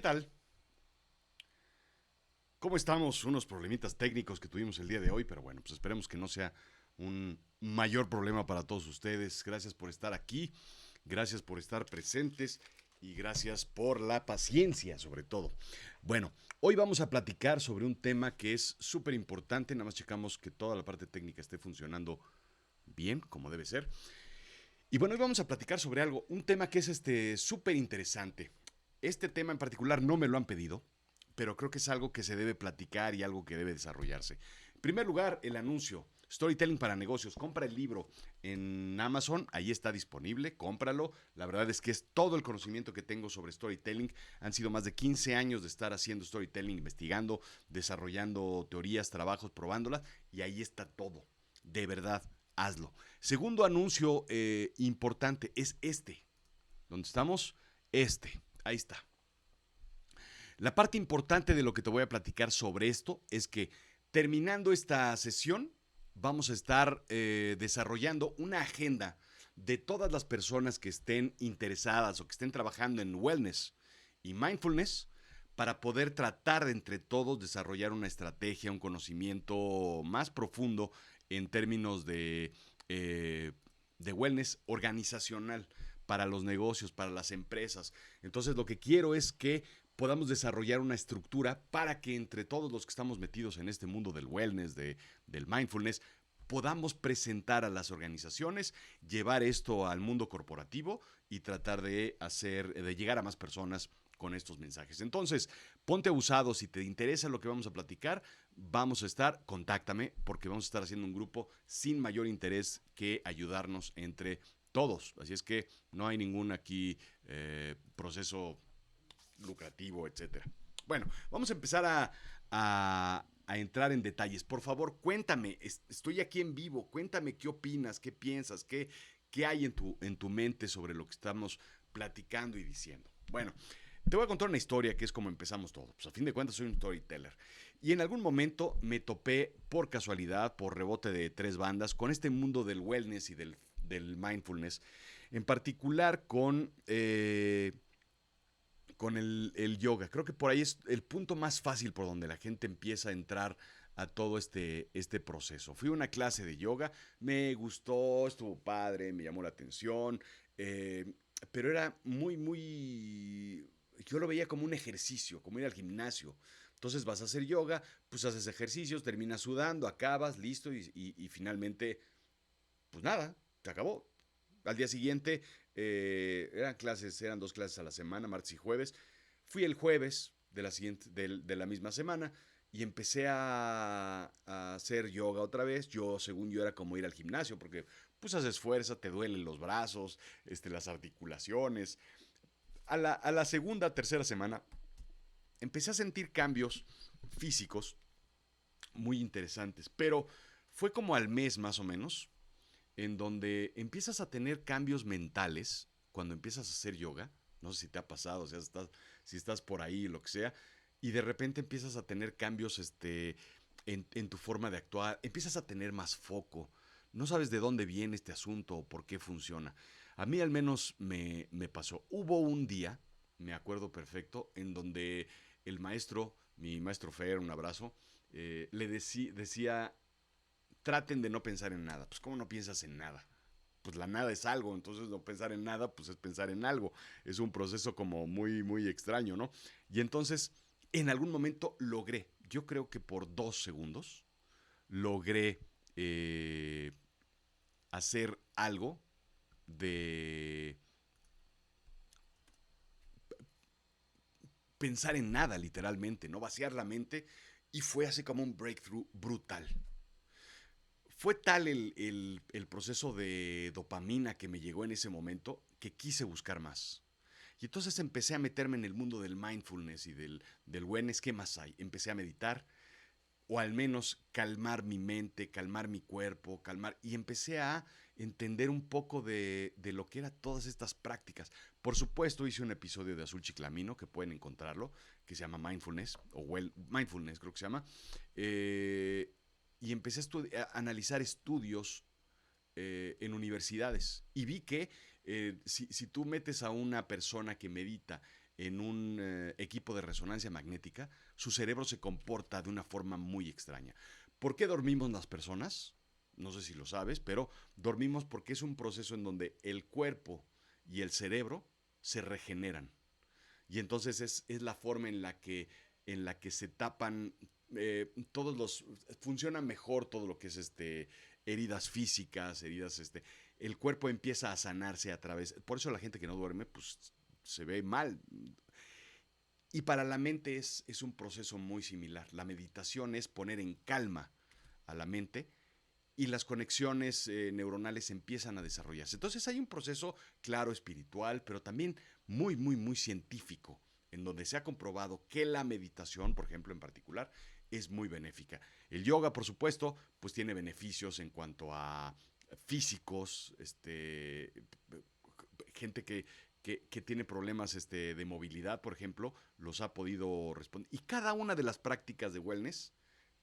tal? ¿Cómo estamos? Unos problemitas técnicos que tuvimos el día de hoy, pero bueno, pues esperemos que no sea un mayor problema para todos ustedes. Gracias por estar aquí, gracias por estar presentes y gracias por la paciencia sobre todo. Bueno, hoy vamos a platicar sobre un tema que es súper importante, nada más checamos que toda la parte técnica esté funcionando bien, como debe ser. Y bueno, hoy vamos a platicar sobre algo, un tema que es súper interesante. Este tema en particular no me lo han pedido, pero creo que es algo que se debe platicar y algo que debe desarrollarse. En primer lugar, el anuncio. Storytelling para negocios. Compra el libro en Amazon, ahí está disponible, cómpralo. La verdad es que es todo el conocimiento que tengo sobre storytelling. Han sido más de 15 años de estar haciendo storytelling, investigando, desarrollando teorías, trabajos, probándolas, y ahí está todo. De verdad, hazlo. Segundo anuncio importante es este. ¿Dónde estamos? Ahí está. La parte importante de lo que te voy a platicar sobre esto es que terminando esta sesión vamos a estar desarrollando una agenda de todas las personas que estén interesadas o que estén trabajando en wellness y mindfulness para poder tratar de entre todos desarrollar una estrategia, un conocimiento más profundo en términos de wellness organizacional para los negocios, para las empresas. Entonces lo que quiero es que podamos desarrollar una estructura para que entre todos los que estamos metidos en este mundo del wellness, del mindfulness, podamos presentar a las organizaciones, llevar esto al mundo corporativo y tratar de llegar a más personas con estos mensajes. Entonces, ponte abusado, si te interesa lo que vamos a platicar, contáctame, porque vamos a estar haciendo un grupo sin mayor interés que ayudarnos entre todos. Así es que no hay ningún aquí proceso lucrativo, etcétera. Bueno, vamos a empezar a entrar en detalles. Por favor, cuéntame, estoy aquí en vivo, cuéntame qué opinas, qué piensas, qué hay en tu mente sobre lo que estamos platicando y diciendo. Bueno, te voy a contar una historia que es como empezamos todo. Pues a fin de cuentas soy un storyteller. Y en algún momento me topé por casualidad, por rebote de tres bandas, con este mundo del wellness y del mindfulness. En particular con el yoga. Creo que por ahí es el punto más fácil por donde la gente empieza a entrar a todo este proceso. Fui a una clase de yoga, me gustó, estuvo padre, me llamó la atención, eh, pero era muy... Yo lo veía como un ejercicio, como ir al gimnasio. Entonces vas a hacer yoga, pues haces ejercicios, terminas sudando, acabas, listo, y finalmente, pues nada, se acabó. Al día siguiente eran dos clases a la semana, martes y jueves. Fui el jueves de la misma semana y empecé a hacer yoga otra vez. Según yo, era como ir al gimnasio, porque pues haces fuerza, te duelen los brazos, las articulaciones. A la segunda, tercera semana, empecé a sentir cambios físicos muy interesantes, pero fue como al mes más o menos, en donde empiezas a tener cambios mentales cuando empiezas a hacer yoga. No sé si te ha pasado, o sea, si estás por ahí, lo que sea, y de repente empiezas a tener cambios en tu forma de actuar, empiezas a tener más foco. No sabes de dónde viene este asunto o por qué funciona. A mí al menos me pasó. Hubo un día, me acuerdo perfecto, en donde mi maestro Fer, un abrazo, decía, traten de no pensar en nada. Pues, ¿cómo no piensas en nada? Pues la nada es algo, entonces no pensar en nada, pues es pensar en algo. Es un proceso como muy extraño, ¿no? Y entonces, en algún momento logré, yo creo que por 2 segundos, logré hacer algo de pensar en nada, literalmente, ¿no? Vaciar la mente y fue así como un breakthrough brutal. Fue tal el proceso de dopamina que me llegó en ese momento que quise buscar más. Y entonces empecé a meterme en el mundo del mindfulness y del wellness. ¿Qué más hay? Empecé a meditar, o al menos calmar mi mente, calmar mi cuerpo, y empecé a entender un poco de lo que eran todas estas prácticas. Por supuesto, hice un episodio de Azul Chiclamino, que pueden encontrarlo, que se llama Mindfulness, Mindfulness creo que se llama, eh, y empecé a analizar estudios en universidades y vi que si tú metes a una persona que medita en un equipo de resonancia magnética, su cerebro se comporta de una forma muy extraña. ¿Por qué dormimos las personas? No sé si lo sabes, pero dormimos porque es un proceso en donde el cuerpo y el cerebro se regeneran. Y entonces es la forma en la que se tapan todos los... Funciona mejor todo lo que es heridas físicas, heridas... el cuerpo empieza a sanarse a través... Por eso la gente que no duerme, pues se ve mal. Y para la mente es un proceso muy similar. La meditación es poner en calma a la mente y las conexiones neuronales empiezan a desarrollarse. Entonces hay un proceso, claro, espiritual, pero también muy, muy, muy científico, en donde se ha comprobado que la meditación, por ejemplo, en particular, es muy benéfica. El yoga, por supuesto, pues tiene beneficios en cuanto a físicos, gente que tiene problemas de movilidad, por ejemplo, los ha podido responder. Y cada una de las prácticas de wellness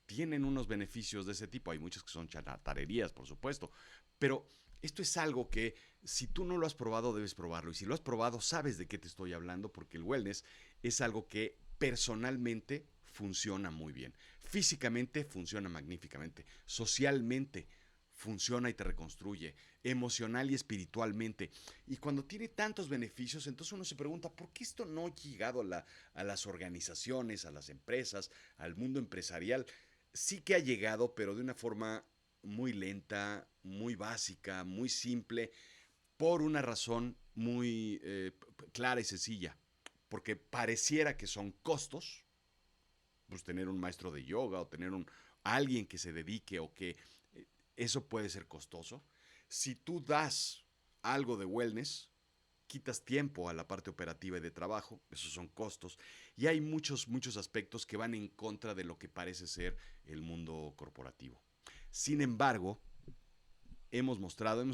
tienen unos beneficios de ese tipo. Hay muchas que son charlatanerías, por supuesto, pero esto es algo que si tú no lo has probado, debes probarlo. Y si lo has probado, sabes de qué te estoy hablando, porque el wellness es algo que personalmente funciona muy bien. Físicamente funciona magníficamente. Socialmente funciona y te reconstruye, emocional y espiritualmente. Y cuando tiene tantos beneficios, entonces uno se pregunta, ¿por qué esto no ha llegado a las organizaciones, a las empresas, al mundo empresarial? Sí que ha llegado, pero de una forma muy lenta, muy básica, muy simple, por una razón muy clara y sencilla. Porque pareciera que son costos, pues tener un maestro de yoga o tener alguien que se dedique o que eso puede ser costoso. Si tú das algo de wellness, quitas tiempo a la parte operativa y de trabajo, esos son costos, y hay muchos, muchos aspectos que van en contra de lo que parece ser el mundo corporativo. Sin embargo, hemos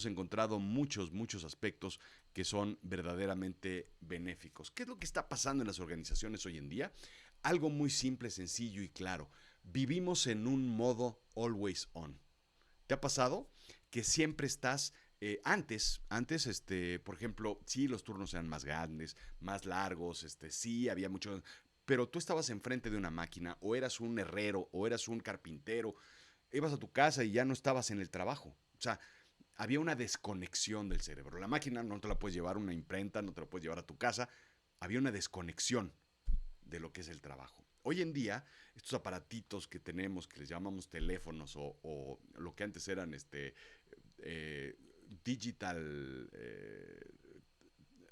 encontrado muchos, muchos aspectos que son verdaderamente benéficos. ¿Qué es lo que está pasando en las organizaciones hoy en día? Algo muy simple, sencillo y claro. Vivimos en un modo always on. ¿Te ha pasado que siempre estás por ejemplo, sí, los turnos eran más grandes, más largos, sí, había mucho, pero tú estabas enfrente de una máquina, o eras un herrero, o eras un carpintero, ibas a tu casa y ya no estabas en el trabajo. O sea, había una desconexión del cerebro. La máquina no te la puedes llevar a una imprenta, no te la puedes llevar a tu casa. Había una desconexión de lo que es el trabajo. Hoy en día, estos aparatitos que tenemos, que les llamamos teléfonos o lo que antes eran eh, digital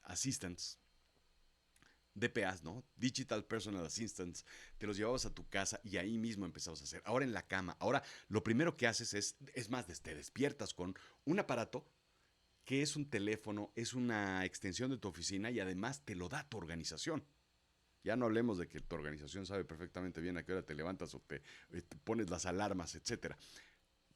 assistants, DPAs, ¿no? Digital Personal Assistants, te los llevabas a tu casa y ahí mismo empezabas a hacer. Ahora en la cama, ahora lo primero que haces es más, te despiertas con un aparato que es un teléfono, es una extensión de tu oficina y además te lo da tu organización. Ya no hablemos de que tu organización sabe perfectamente bien a qué hora te levantas o te pones las alarmas, etcétera.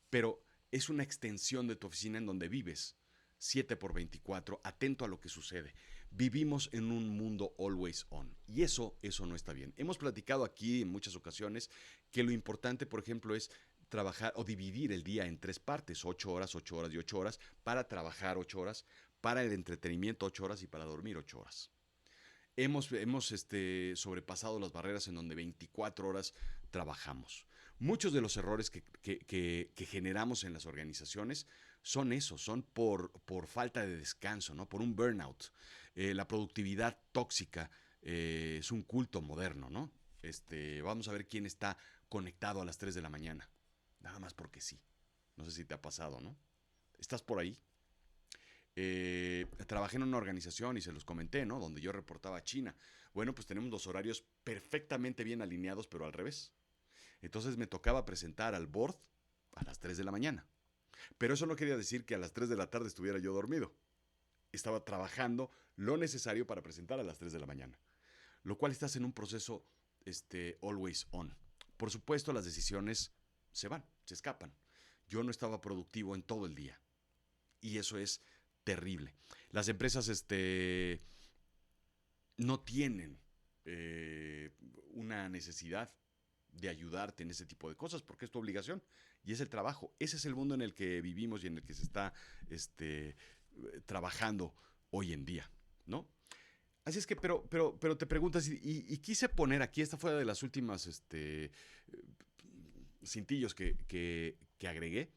Pero es una extensión de tu oficina en donde vives 7 por 24, atento a lo que sucede. Vivimos en un mundo always on y eso no está bien. Hemos platicado aquí en muchas ocasiones que lo importante, por ejemplo, es trabajar o dividir el día en tres partes, 8 horas, 8 horas y 8 horas, para trabajar 8 horas, para el entretenimiento 8 horas y para dormir 8 horas. Hemos sobrepasado las barreras en donde 24 horas trabajamos. Muchos de los errores que generamos en las organizaciones son eso, son por falta de descanso, ¿no? Por un burnout. La productividad tóxica es un culto moderno, ¿no? Vamos a ver quién está conectado a las 3 de la mañana. Nada más porque sí. No sé si te ha pasado, ¿no? ¿Estás por ahí? Trabajé en una organización y se los comenté, ¿no? Donde yo reportaba a China. Bueno, pues tenemos los horarios perfectamente bien alineados, pero al revés. Entonces me tocaba presentar al board a las 3 de la mañana. Pero eso no quería decir que a las 3 de la tarde estuviera yo dormido. Estaba trabajando lo necesario para presentar a las 3 de la mañana. Lo cual estás en un proceso always on. Por supuesto, las decisiones se van, se escapan. Yo no estaba productivo en todo el día. Y eso es terrible. Las empresas no tienen una necesidad de ayudarte en ese tipo de cosas porque es tu obligación y es el trabajo. Ese es el mundo en el que vivimos y en el que se está trabajando hoy en día, ¿no? Así es que, pero te preguntas, y quise poner aquí, esta fue de las últimas cintillos que agregué,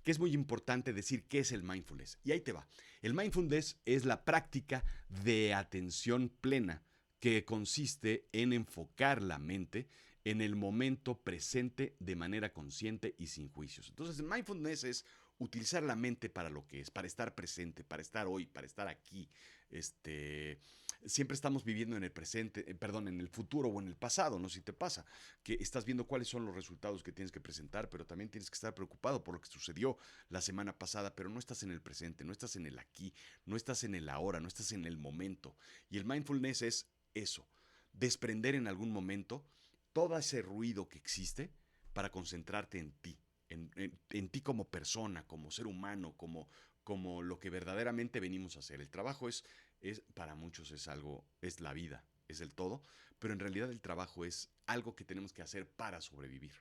que es muy importante decir qué es el mindfulness. Y ahí te va. El mindfulness es la práctica de atención plena que consiste en enfocar la mente en el momento presente de manera consciente y sin juicios. Entonces, el mindfulness es utilizar la mente para lo que es, para estar presente, para estar hoy, para estar aquí. Siempre estamos viviendo en el presente, perdón, en el futuro o en el pasado, no sé si te pasa, que estás viendo cuáles son los resultados que tienes que presentar, pero también tienes que estar preocupado por lo que sucedió la semana pasada, pero no estás en el presente, no estás en el aquí, no estás en el ahora, no estás en el momento. Y el mindfulness es eso, desprender en algún momento todo ese ruido que existe para concentrarte en ti, en ti como persona, como ser humano, como lo que verdaderamente venimos a hacer. El trabajo para muchos es algo, es la vida, es el todo, pero en realidad el trabajo es algo que tenemos que hacer para sobrevivir,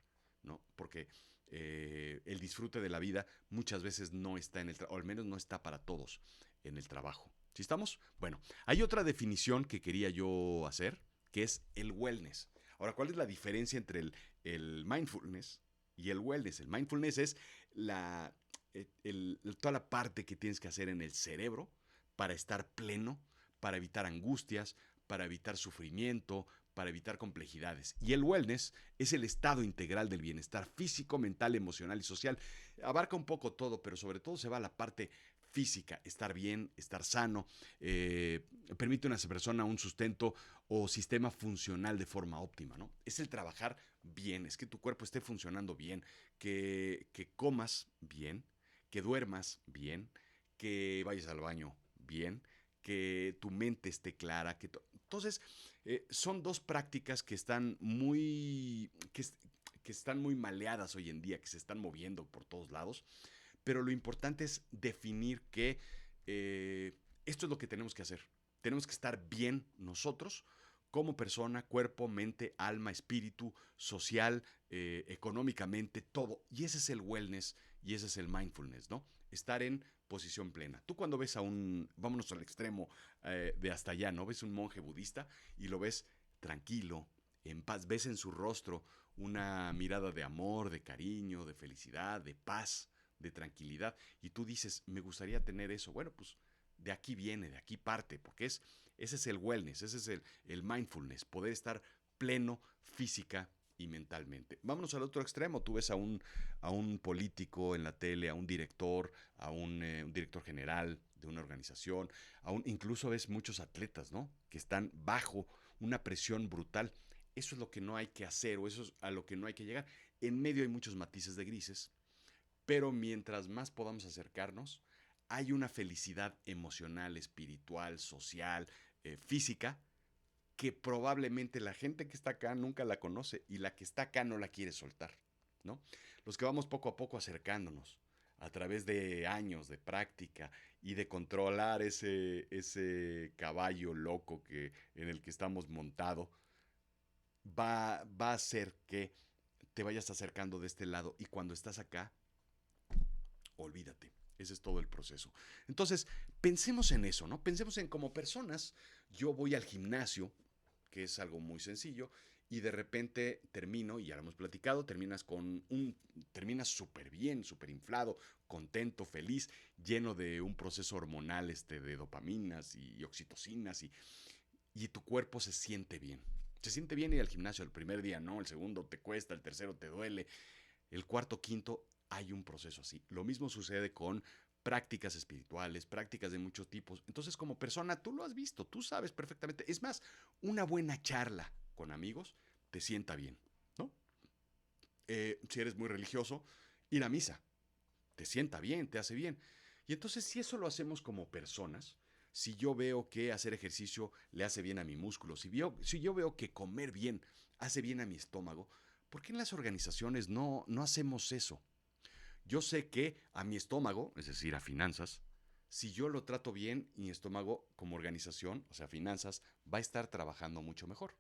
¿no? Porque el disfrute de la vida muchas veces no está en el trabajo, o al menos no está para todos en el trabajo. ¿Sí estamos? Bueno, hay otra definición que quería yo hacer, que es el wellness. Ahora, ¿cuál es la diferencia entre el mindfulness y el wellness? El mindfulness es la, toda la parte que tienes que hacer en el cerebro para estar pleno, para evitar angustias, para evitar sufrimiento, para evitar complejidades. Y el wellness es el estado integral del bienestar físico, mental, emocional y social. Abarca un poco todo, pero sobre todo se va a la parte física, estar bien, estar sano, permite a una persona un sustento o sistema funcional de forma óptima, ¿no? Es el trabajar bien, es que tu cuerpo esté funcionando bien, que comas bien, que duermas bien, que vayas al baño bien, que tu mente esté clara. Entonces, son dos prácticas que están que están muy maleadas hoy en día, que se están moviendo por todos lados, pero lo importante es definir que esto es lo que tenemos que hacer. Tenemos que estar bien nosotros como persona, cuerpo, mente, alma, espíritu, social, económicamente, todo. Y ese es el wellness y ese es el mindfulness, ¿no? Estar en posición plena. Tú cuando ves vámonos al extremo de hasta allá, ¿no? Ves un monje budista y lo ves tranquilo, en paz, ves en su rostro una mirada de amor, de cariño, de felicidad, de paz, de tranquilidad. Y tú dices, me gustaría tener eso. Bueno, pues de aquí viene, de aquí parte, porque ese es el wellness, ese es el mindfulness, poder estar pleno física y mentalmente. Vámonos al otro extremo. Tú ves a un político en la tele, a un director, un director general de una organización, incluso ves muchos atletas, ¿no? Que están bajo una presión brutal. Eso es lo que no hay que hacer o eso es a lo que no hay que llegar. En medio hay muchos matices de grises, pero mientras más podamos acercarnos, hay una felicidad emocional, espiritual, social, física, que probablemente la gente que está acá nunca la conoce y la que está acá no la quiere soltar, ¿no? Los que vamos poco a poco acercándonos a través de años de práctica y de controlar ese caballo loco en el que estamos montado, va a hacer que te vayas acercando de este lado y cuando estás acá, olvídate. Ese es todo el proceso. Entonces, pensemos en eso, ¿no? Pensemos en como personas, yo voy al gimnasio, que es algo muy sencillo, y de repente termino, y ya lo hemos platicado, terminas súper bien, súper inflado, contento, feliz, lleno de un proceso hormonal de dopaminas y oxitocinas, y tu cuerpo se siente bien. Se siente bien ir al gimnasio el primer día, no, el segundo te cuesta, el tercero te duele, el cuarto, quinto, hay un proceso así. Lo mismo sucede con prácticas espirituales, prácticas de muchos tipos. Entonces, como persona, tú lo has visto, tú sabes perfectamente. Es más, una buena charla con amigos te sienta bien, ¿no? Si eres muy religioso, ir a misa te sienta bien, te hace bien. Y entonces, si eso lo hacemos como personas, si yo veo que hacer ejercicio le hace bien a mi músculo, si yo veo que comer bien hace bien a mi estómago, ¿por qué en las organizaciones no hacemos eso? Yo sé que a mi estómago, es decir, a finanzas, si yo lo trato bien, mi estómago como organización, o sea, finanzas, va a estar trabajando mucho mejor.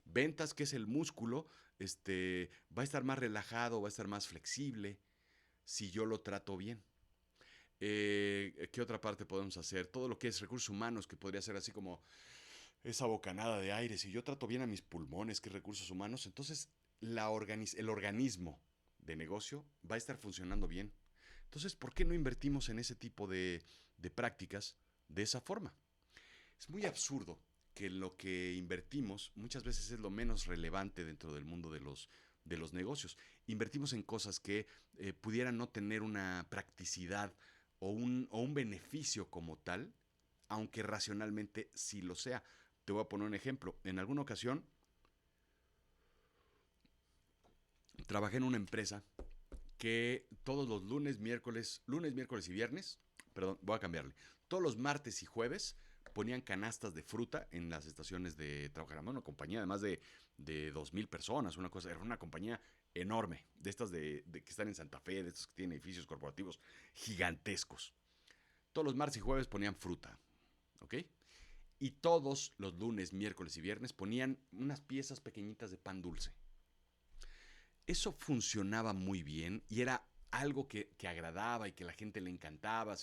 Ventas, que es el músculo, va a estar más relajado, va a estar más flexible si yo lo trato bien. ¿Qué otra parte podemos hacer? Todo lo que es recursos humanos, que podría ser así como esa bocanada de aire, si yo trato bien a mis pulmones, que es recursos humanos, entonces el organismo de negocio va a estar funcionando bien. Entonces, ¿por qué no invertimos en ese tipo de prácticas de esa forma? Es muy absurdo que lo que invertimos muchas veces es lo menos relevante dentro del mundo de los negocios. Invertimos en cosas que pudieran no tener una practicidad o un beneficio como tal, aunque racionalmente sí lo sea. Te voy a poner un ejemplo. En alguna ocasión trabajé en una empresa que todos los lunes, miércoles y viernes, perdón, voy a cambiarle, todos los martes y jueves ponían canastas de fruta en las estaciones de trabajo. Era una compañía de más de 2,000 personas, una cosa, era una compañía enorme, de estas de que están en Santa Fe, de estos que tienen edificios corporativos gigantescos. Todos los martes y jueves ponían fruta, ¿ok? Y todos los lunes, miércoles y viernes ponían unas piezas pequeñitas de pan dulce. Eso funcionaba muy bien y era algo que agradaba y que la gente le encantaba.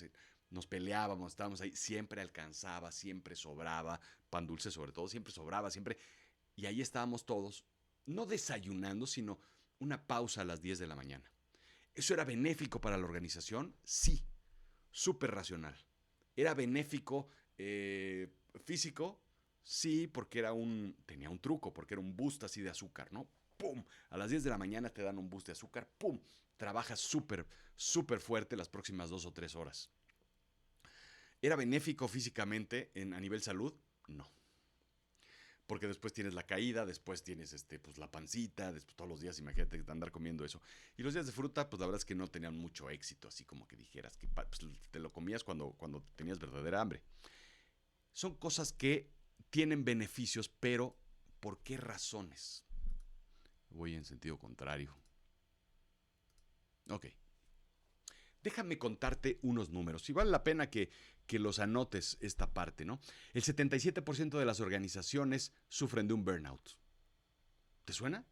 Nos peleábamos, estábamos ahí, siempre alcanzaba, siempre sobraba, pan dulce sobre todo, siempre sobraba, siempre. Y ahí estábamos todos, no desayunando, sino una pausa a las 10 de la mañana. ¿Eso era benéfico para la organización? Sí, súper racional. ¿Era benéfico físico? Sí, porque tenía un truco, porque era un boost así de azúcar, ¿no? ¡Pum! A las 10 de la mañana te dan un boost de azúcar, ¡pum! Trabajas súper, súper fuerte las próximas 2 o 3 horas. ¿Era benéfico físicamente a nivel salud? No. Porque después tienes la caída, después tienes pues, la pancita, después todos los días, imagínate andar comiendo eso. Y los días de fruta, pues la verdad es que no tenían mucho éxito, así como que dijeras que pues, te lo comías cuando tenías verdadera hambre. Son cosas que tienen beneficios, pero ¿por qué razones? Voy en sentido contrario. Ok. Déjame contarte unos números. Y vale la pena que los anotes esta parte, ¿no? El 77% de las organizaciones sufren de un burnout. ¿Te suena?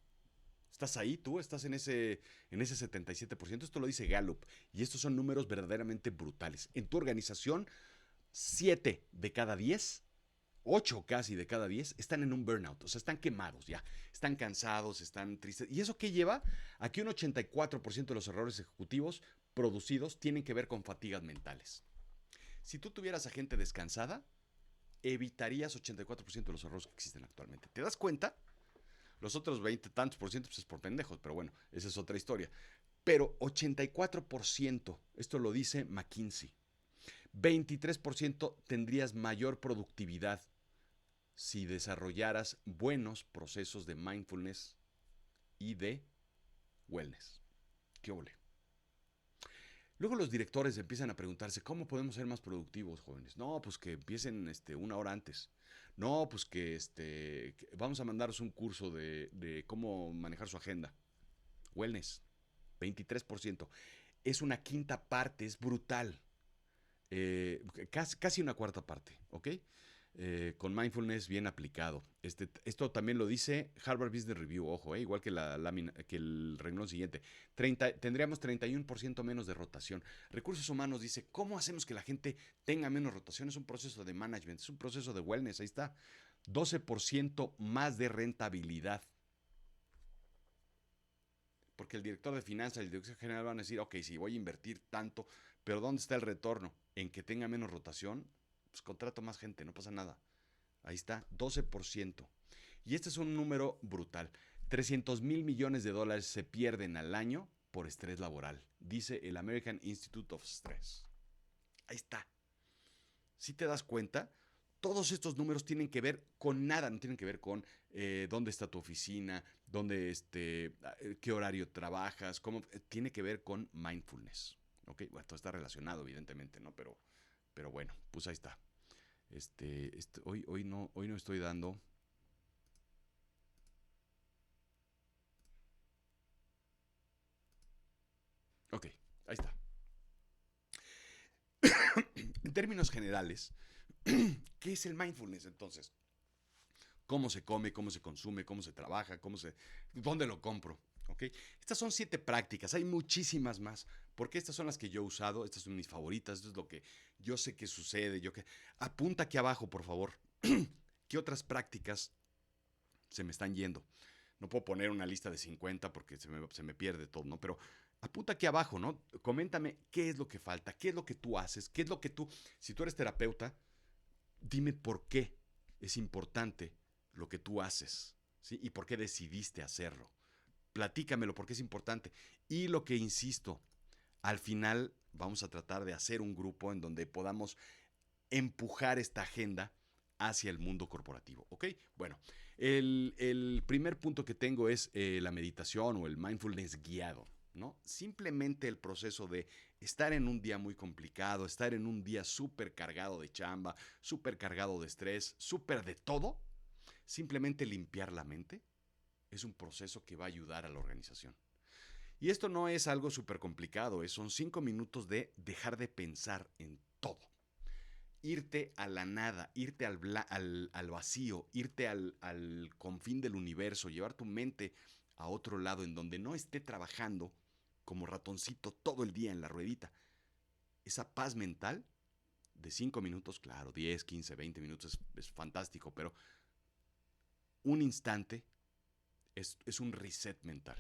¿Estás ahí tú? ¿Estás en ese 77%? Esto lo dice Gallup. Y estos son números verdaderamente brutales. En tu organización, 7 de cada 10, 8 casi de cada 10 están en un burnout. O sea, están quemados ya. Están cansados, están tristes. ¿Y eso qué lleva? A que un 84% de los errores ejecutivos producidos tienen que ver con fatigas mentales. Si tú tuvieras a gente descansada, evitarías 84% de los errores que existen actualmente. ¿Te das cuenta? Los otros 20 tantos por ciento pues es por pendejos, pero bueno, esa es otra historia. Pero 84%, esto lo dice McKinsey, 23% tendrías mayor productividad si desarrollaras buenos procesos de mindfulness y de wellness. ¿Qué ole? Luego los directores empiezan a preguntarse, ¿cómo podemos ser más productivos, jóvenes? No, pues que empiecen 1 hora antes. No, pues que vamos a mandaros un curso de cómo manejar su agenda. Wellness, 23%. Es una quinta parte, es brutal. Casi una cuarta parte, ¿ok? Con mindfulness bien aplicado. Esto también lo dice Harvard Business Review, ojo, igual que la lámina, que el renglón siguiente. Tendríamos 31% menos de rotación. Recursos Humanos dice, ¿cómo hacemos que la gente tenga menos rotación? Es un proceso de management, es un proceso de wellness, ahí está. 12% más de rentabilidad. Porque el director de finanzas y el director general van a decir, ok, sí, voy a invertir tanto, pero ¿dónde está el retorno? En que tenga menos rotación, pues contrato más gente, no pasa nada. Ahí está, 12%. Y este es un número brutal. 300,000 millones de dólares se pierden al año por estrés laboral, dice el American Institute of Stress. Ahí está. Si te das cuenta, todos estos números tienen que ver con nada, no tienen que ver con dónde está tu oficina, qué horario trabajas, tiene que ver con mindfulness. ¿Ok? Bueno, todo está relacionado, evidentemente, ¿no? Pero bueno, pues ahí está. Hoy no estoy dando. Ok, ahí está. En términos generales, ¿qué es el mindfulness entonces? ¿Cómo se come, cómo se consume, cómo se trabaja, dónde lo compro? ¿Ok? Estas son 7 prácticas, hay muchísimas más, porque estas son las que yo he usado, estas son mis favoritas, esto es lo que yo sé que sucede, apunta aquí abajo, por favor. ¿Qué otras prácticas se me están yendo? No puedo poner una lista de 50 porque se me pierde todo, ¿no? Pero apunta aquí abajo, ¿no? Coméntame qué es lo que falta, qué es lo que tú haces, qué es lo que tú, si tú eres terapeuta, dime por qué es importante lo que tú haces, ¿sí? Y por qué decidiste hacerlo. Platícamelo, porque es importante. Y lo que insisto, al final vamos a tratar de hacer un grupo en donde podamos empujar esta agenda hacia el mundo corporativo. ¿Ok? Bueno, el primer punto que tengo es la meditación o el mindfulness guiado. ¿No? Simplemente el proceso de estar en un día muy complicado, estar en un día súper cargado de chamba, súper cargado de estrés, súper de todo, simplemente limpiar la mente es un proceso que va a ayudar a la organización. Y esto no es algo súper complicado, son 5 minutos de dejar de pensar en todo. Irte a la nada, irte al vacío, irte al confín del universo, llevar tu mente a otro lado en donde no esté trabajando como ratoncito todo el día en la ruedita. Esa paz mental de 5 minutos, claro, 10, 15, 20 minutos es fantástico, pero un instante es un reset mental.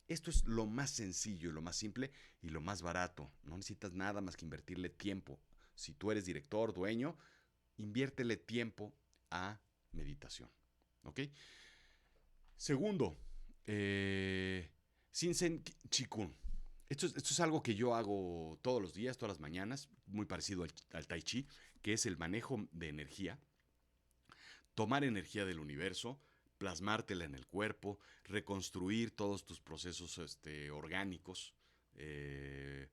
Esto es lo más sencillo, lo más simple y lo más barato. No necesitas nada más que invertirle tiempo. Si tú eres director, dueño, inviértele tiempo a meditación. ¿Ok? Segundo, Shinsen Chikun. Esto es algo que yo hago todos los días, todas las mañanas, muy parecido al Tai Chi, que es el manejo de energía, tomar energía del universo, plasmártela en el cuerpo, reconstruir todos tus procesos orgánicos, eh,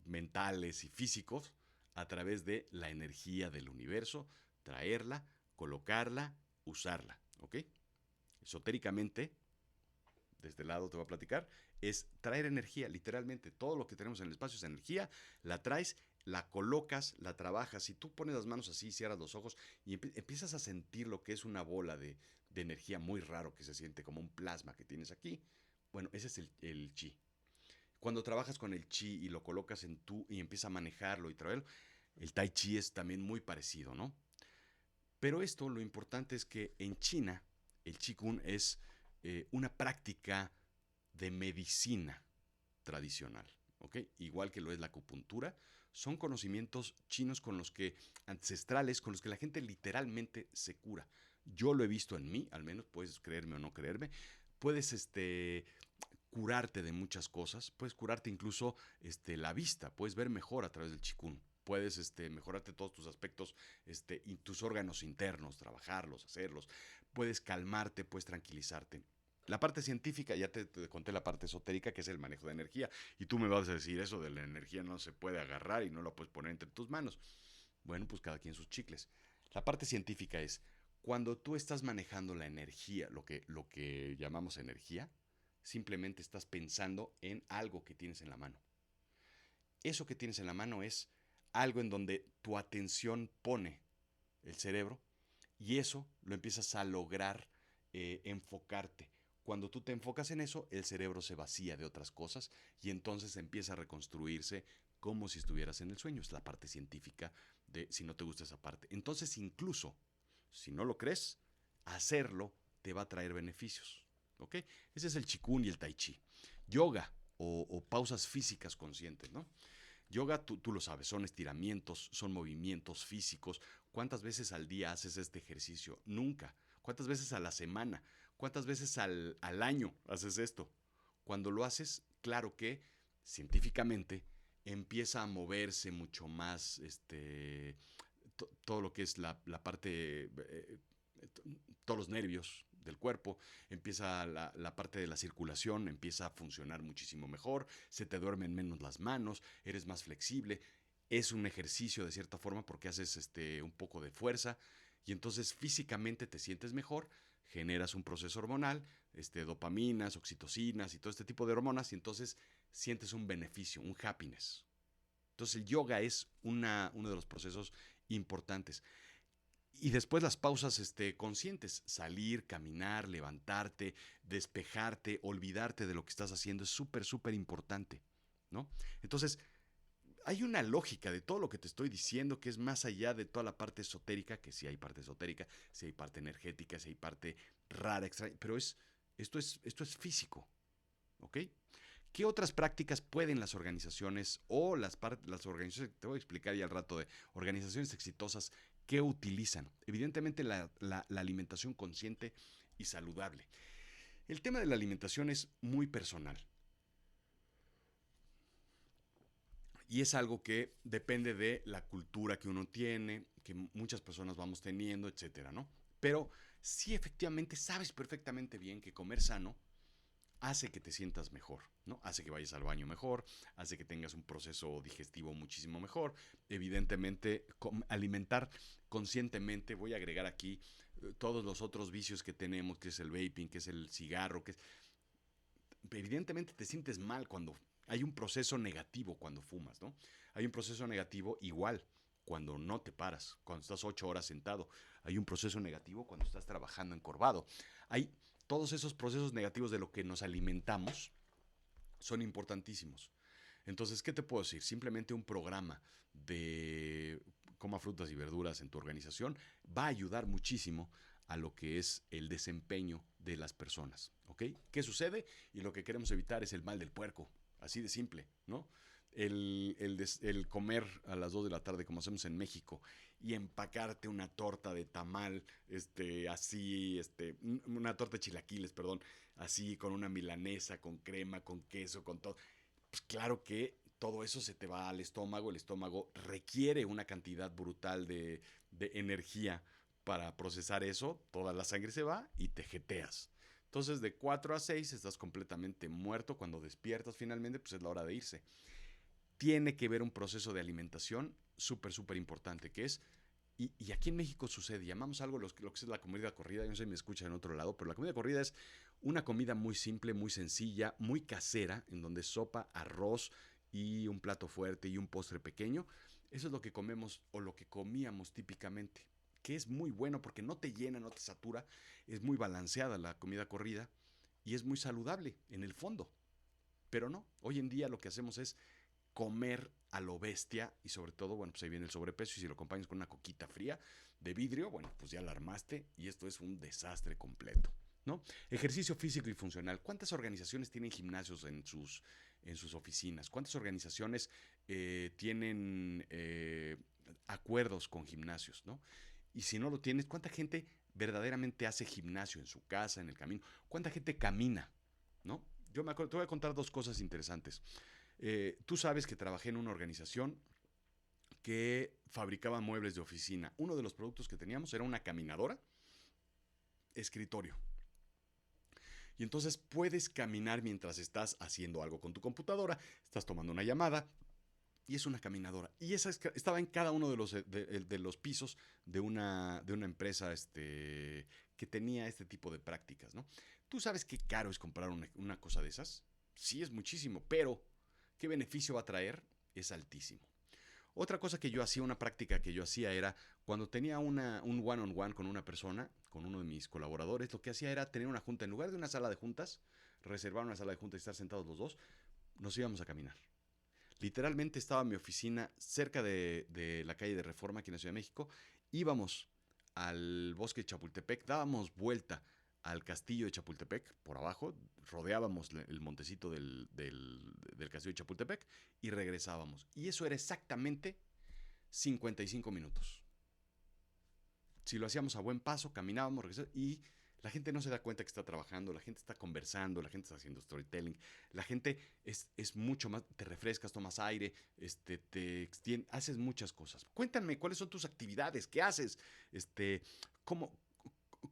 mentales y físicos a través de la energía del universo, traerla, colocarla, usarla. ¿Ok? Esotéricamente, de este lado te voy a platicar, es traer energía, literalmente todo lo que tenemos en el espacio es energía, la traes, la colocas, la trabajas. Si tú pones las manos así, cierras los ojos y empiezas a sentir lo que es una bola de energía muy raro que se siente como un plasma que tienes aquí, bueno, ese es el chi. Cuando trabajas con el chi y lo colocas en tú y empiezas a manejarlo y traerlo, el tai chi es también muy parecido, ¿no? Pero esto, lo importante es que en China, el Qigong es una práctica de medicina tradicional, ¿ok? Igual que lo es la acupuntura, son conocimientos chinos con los que, ancestrales, con los que la gente literalmente se cura. Yo lo he visto en mí, al menos, puedes creerme o no creerme, puedes curarte de muchas cosas, puedes curarte incluso la vista, puedes ver mejor a través del Qigong. Puedes mejorarte todos tus aspectos y tus órganos internos, trabajarlos, hacerlos. Puedes calmarte, puedes tranquilizarte. La parte científica, ya te conté la parte esotérica, que es el manejo de energía. Y tú me vas a decir, eso de la energía no se puede agarrar y no la puedes poner entre tus manos. Bueno, pues cada quien sus chicles. La parte científica es, cuando tú estás manejando la energía, lo que llamamos energía, simplemente estás pensando en algo que tienes en la mano. Eso que tienes en la mano es algo en donde tu atención pone el cerebro y eso lo empiezas a lograr enfocarte. Cuando tú te enfocas en eso, el cerebro se vacía de otras cosas y entonces empieza a reconstruirse como si estuvieras en el sueño. Es la parte científica de si no te gusta esa parte. Entonces, incluso, si no lo crees, hacerlo te va a traer beneficios. ¿Ok? Ese es el Qigong y el Tai Chi. Yoga o pausas físicas conscientes, ¿no? Yoga, tú lo sabes, son estiramientos, son movimientos físicos. ¿Cuántas veces al día haces este ejercicio? Nunca. ¿Cuántas veces a la semana? ¿Cuántas veces al año haces esto? Cuando lo haces, claro que científicamente empieza a moverse mucho más todo lo que es la parte, todos los nervios del cuerpo, empieza la parte de la circulación, empieza a funcionar muchísimo mejor, se te duermen menos las manos, eres más flexible, es un ejercicio de cierta forma porque haces un poco de fuerza y entonces físicamente te sientes mejor, generas un proceso hormonal, dopaminas, oxitocinas y todo este tipo de hormonas y entonces sientes un beneficio, un happiness. Entonces el yoga es uno de los procesos importantes. Y después las pausas conscientes, salir, caminar, levantarte, despejarte, olvidarte de lo que estás haciendo es súper, súper importante, ¿no? Entonces, hay una lógica de todo lo que te estoy diciendo que es más allá de toda la parte esotérica, que sí hay parte esotérica, sí hay parte energética, sí hay parte rara, extraña, pero esto es físico, ¿ok? ¿Qué otras prácticas pueden las organizaciones o las organizaciones, te voy a explicar ya al rato de organizaciones exitosas, qué utilizan? Evidentemente la alimentación consciente y saludable. El tema de la alimentación es muy personal y es algo que depende de la cultura que uno tiene, que muchas personas vamos teniendo, etcétera, ¿no? Pero sí efectivamente sabes perfectamente bien que comer sano hace que te sientas mejor, ¿no? Hace que vayas al baño mejor, hace que tengas un proceso digestivo muchísimo mejor. Evidentemente, alimentar conscientemente, voy a agregar aquí todos los otros vicios que tenemos, que es el vaping, que es el cigarro, que es... Evidentemente te sientes mal cuando hay un proceso negativo cuando fumas, ¿no? Hay un proceso negativo igual cuando no te paras, cuando estás 8 horas sentado. Hay un proceso negativo cuando estás trabajando encorvado. Hay todos esos procesos negativos de lo que nos alimentamos son importantísimos. Entonces, ¿qué te puedo decir? Simplemente un programa de coma frutas y verduras en tu organización va a ayudar muchísimo a lo que es el desempeño de las personas, ¿ok? ¿Qué sucede? Y lo que queremos evitar es el mal del puerco, así de simple, ¿no? El comer a las 2 de la tarde como hacemos en México y empacarte una torta de tamal, así, una torta de chilaquiles, perdón, así con una milanesa, con crema, con queso, con todo. Pues claro que todo eso se te va al estómago, el estómago requiere una cantidad brutal de energía para procesar eso, toda la sangre se va y te jeteas. Entonces de 4 a 6 estás completamente muerto, cuando despiertas finalmente pues es la hora de irse. Tiene que ver un proceso de alimentación súper, súper importante, que es, y aquí en México sucede, llamamos algo lo que es la comida corrida, yo no sé si me escuchan en otro lado, pero la comida corrida es una comida muy simple, muy sencilla, muy casera, en donde sopa, arroz y un plato fuerte y un postre pequeño. Eso es lo que comemos o lo que comíamos típicamente, que es muy bueno porque no te llena, no te satura, es muy balanceada la comida corrida y es muy saludable en el fondo. Pero no, hoy en día lo que hacemos es comer a lo bestia y sobre todo, bueno, pues ahí viene el sobrepeso y si lo acompañas con una coquita fría de vidrio, bueno, pues ya la armaste y esto es un desastre completo, ¿no? Ejercicio físico y funcional. ¿Cuántas organizaciones tienen gimnasios en sus oficinas? ¿Cuántas organizaciones tienen acuerdos con gimnasios, ¿no? Y si no lo tienes, ¿cuánta gente verdaderamente hace gimnasio en su casa, en el camino? ¿Cuánta gente camina, ¿no? Yo me acuerdo, te voy a contar dos cosas interesantes. Tú sabes que trabajé en una organización que fabricaba muebles de oficina. Uno de los productos que teníamos era una caminadora, escritorio. Y entonces puedes caminar mientras estás haciendo algo con tu computadora, estás tomando una llamada y es una caminadora. Y esa estaba en cada uno de los pisos de una empresa que tenía este tipo de prácticas, ¿no? ¿Tú sabes qué caro es comprar una cosa de esas? Sí, es muchísimo, pero ¿qué beneficio va a traer? Es altísimo. Otra cosa que yo hacía, una práctica que yo hacía era cuando tenía un one-on-one con una persona, con uno de mis colaboradores, lo que hacía era tener una junta. En lugar de una sala de juntas, reservar una sala de juntas y estar sentados los dos, nos íbamos a caminar. Literalmente estaba mi oficina cerca de la calle de Reforma aquí en la Ciudad de México. Íbamos al bosque de Chapultepec, dábamos vuelta al castillo de Chapultepec por abajo, rodeábamos el montecito del castillo de Chapultepec y regresábamos. Y eso era exactamente 55 minutos. Si lo hacíamos a buen paso, caminábamos, regresábamos y la gente no se da cuenta que está trabajando, la gente está conversando, la gente está haciendo storytelling, la gente es mucho más, te refrescas, tomas aire, te extiendes, haces muchas cosas. Cuéntame, ¿cuáles son tus actividades? ¿Qué haces? ¿Cómo,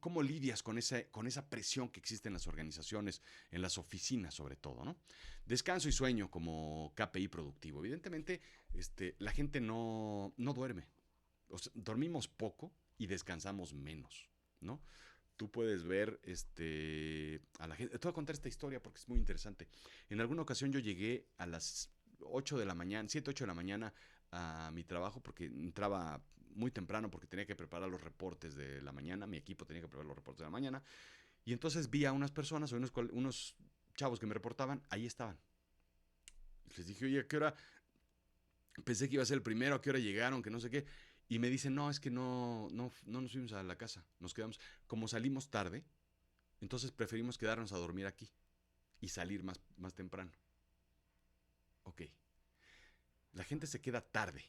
¿Cómo lidias con esa presión que existe en las organizaciones, en las oficinas sobre todo, ¿no? Descanso y sueño como KPI productivo. Evidentemente, la gente no duerme. O sea, dormimos poco y descansamos menos, ¿no? Tú puedes ver a la gente. Te voy a contar esta historia porque es muy interesante. En alguna ocasión yo llegué a las 8 de la mañana, 7, 8 de la mañana a mi trabajo porque entraba muy temprano porque tenía que preparar los reportes de la mañana, mi equipo tenía que preparar los reportes de la mañana, y entonces vi a unas personas o unos chavos que me reportaban, ahí estaban. Les dije, oye, ¿a qué hora Pensé que iba a ser el primero, a qué hora llegaron, que no sé qué. Y me dicen, no, es que no nos fuimos a la casa. Nos quedamos, como salimos tarde, entonces preferimos quedarnos a dormir aquí y salir más temprano. Ok, la gente se queda tarde,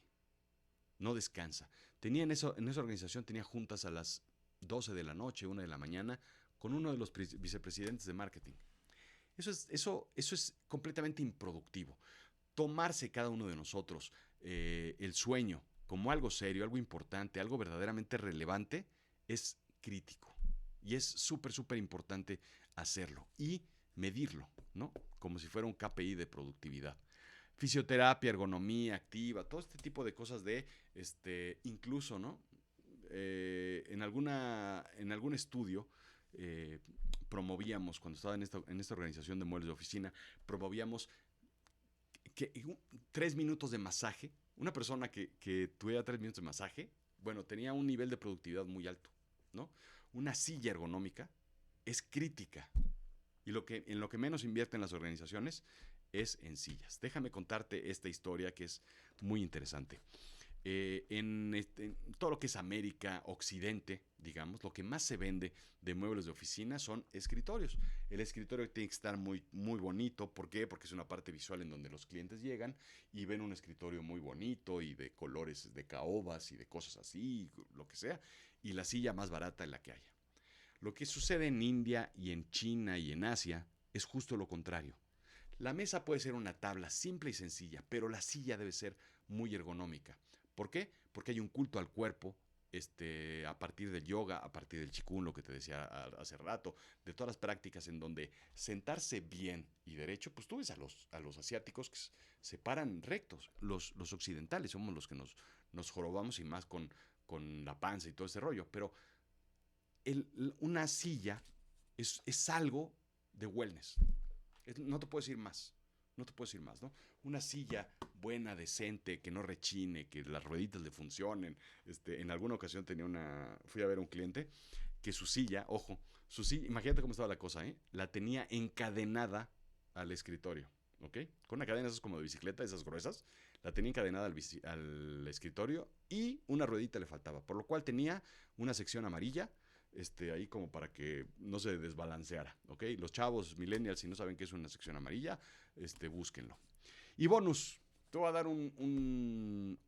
no descansa. Tenía en esa organización, tenía juntas a las 12 de la noche, 1 de la mañana, con uno de los vicepresidentes de marketing. Eso es completamente improductivo. Tomarse cada uno de nosotros el sueño como algo serio, algo importante, algo verdaderamente relevante, es crítico. Y es súper importante hacerlo y medirlo, ¿no? Como si fuera un KPI de productividad. Fisioterapia, ergonomía activa, todo este tipo de cosas incluso, ¿no? En algún estudio promovíamos, cuando estaba en esta organización de muebles de oficina, promovíamos que 3 minutos de masaje, una persona que tuviera 3 minutos de masaje, bueno, tenía un nivel de productividad muy alto, ¿no? Una silla ergonómica es crítica y en lo que menos invierten las organizaciones es en sillas. Déjame contarte esta historia que es muy interesante. En todo lo que es América, Occidente, digamos, lo que más se vende de muebles de oficina son escritorios. El escritorio tiene que estar muy bonito. ¿Por qué? Porque es una parte visual en donde los clientes llegan y ven un escritorio muy bonito y de colores de caobas y de cosas así, lo que sea, y la silla más barata en la que haya. Lo que sucede en India y en China y en Asia es justo lo contrario. La mesa puede ser una tabla simple y sencilla, pero la silla debe ser muy ergonómica. ¿Por qué? Porque hay un culto al cuerpo a partir del yoga, a partir del chikun, lo que te decía hace rato, de todas las prácticas en donde sentarse bien y derecho, pues tú ves a los asiáticos que se paran rectos. Los occidentales somos los que nos jorobamos y más con la panza y todo ese rollo. Pero una silla es algo de wellness. No te puedo decir más. No te puedo decir más, ¿no? Una silla buena, decente, que no rechine, que las rueditas le funcionen. En alguna ocasión fui a ver a un cliente que su silla, ojo, su silla, imagínate cómo estaba la cosa, ¿eh? La tenía encadenada al escritorio, ¿ok? Con una cadena esas como de bicicleta, esas gruesas, la tenía encadenada al escritorio y una ruedita le faltaba, por lo cual tenía una sección amarilla ahí como para que no se desbalanceara, ¿ok? Los chavos millennials, si no saben qué es una sección amarilla, búsquenlo. Y bonus, te voy a dar un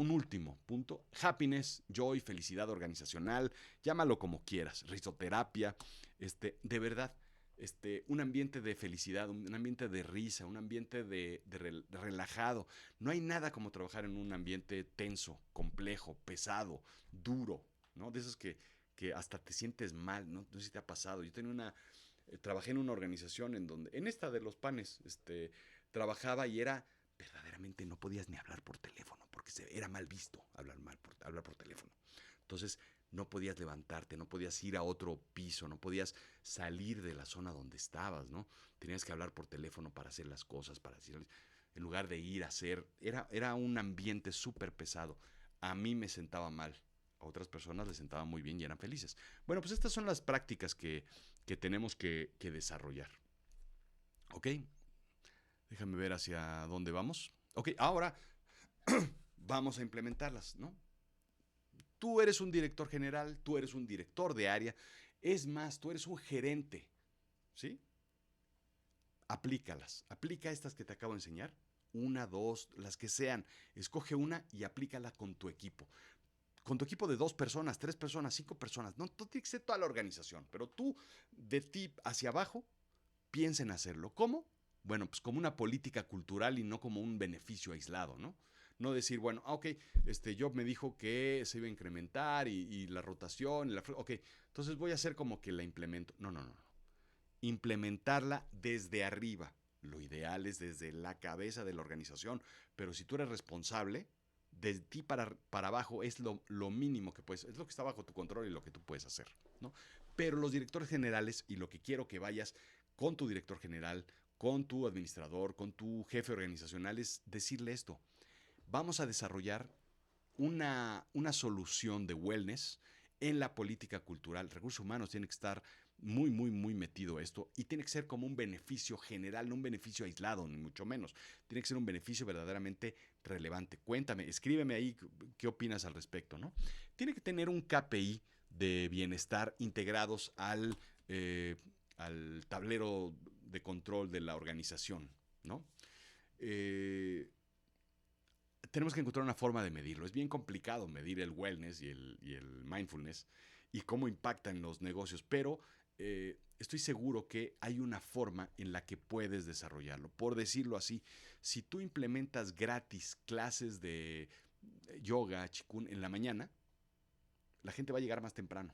último punto. Happiness, joy, felicidad organizacional, llámalo como quieras, risoterapia, de verdad, un ambiente de felicidad, un ambiente de risa, un ambiente de relajado. No hay nada como trabajar en un ambiente tenso, complejo, pesado, duro, ¿no? De esos que hasta te sientes mal, ¿no? No sé si te ha pasado. Yo trabajé en una organización en esta de los panes, trabajaba y era verdaderamente no podías ni hablar por teléfono porque era mal visto hablar por teléfono. Entonces no podías levantarte, no podías ir a otro piso, no podías salir de la zona donde estabas, ¿no? Tenías que hablar por teléfono para hacer las cosas, en lugar de ir a hacer, era un ambiente súper pesado. A mí me sentaba mal, a otras personas les sentaba muy bien y eran felices. Bueno, pues estas son las prácticas que tenemos que desarrollar. ¿Ok? Déjame ver hacia dónde vamos. Ok, ahora vamos a implementarlas, ¿no? Tú eres un director general, tú eres un director de área, es más, tú eres un gerente, ¿sí? Aplícalas, aplica estas que te acabo de enseñar, una, dos, las que sean, escoge una y aplícala con tu equipo de 2 personas, 3 personas, 5 personas. No tiene que ser toda la organización, pero tú, de ti hacia abajo, piensa en hacerlo. ¿Cómo? Bueno, pues como una política cultural y no como un beneficio aislado, ¿no? No decir, bueno, ok, Job me dijo que se iba a incrementar y la rotación, ok, entonces voy a hacer como que la implemento. No. Implementarla desde arriba. Lo ideal es desde la cabeza de la organización, pero si tú eres responsable, de ti para abajo es lo mínimo que puedes, es lo que está bajo tu control y lo que tú puedes hacer, ¿no? Pero los directores generales, y lo que quiero que vayas con tu director general, con tu administrador, con tu jefe organizacional, es decirle esto. Vamos a desarrollar una solución de wellness en la política cultural. Recursos humanos tienen que estar muy, muy, muy metido esto y tiene que ser como un beneficio general, no un beneficio aislado, ni mucho menos. Tiene que ser un beneficio verdaderamente relevante. Cuéntame, escríbeme ahí qué opinas al respecto, ¿no? Tiene que tener un KPI de bienestar integrados al tablero de control de la organización, ¿no? Eh, tenemos que encontrar una forma de medirlo. Es bien complicado medir el wellness y el mindfulness y cómo impactan los negocios, pero estoy seguro que hay una forma en la que puedes desarrollarlo. Por decirlo así, si tú implementas gratis clases de yoga, chikun en la mañana, la gente va a llegar más temprano.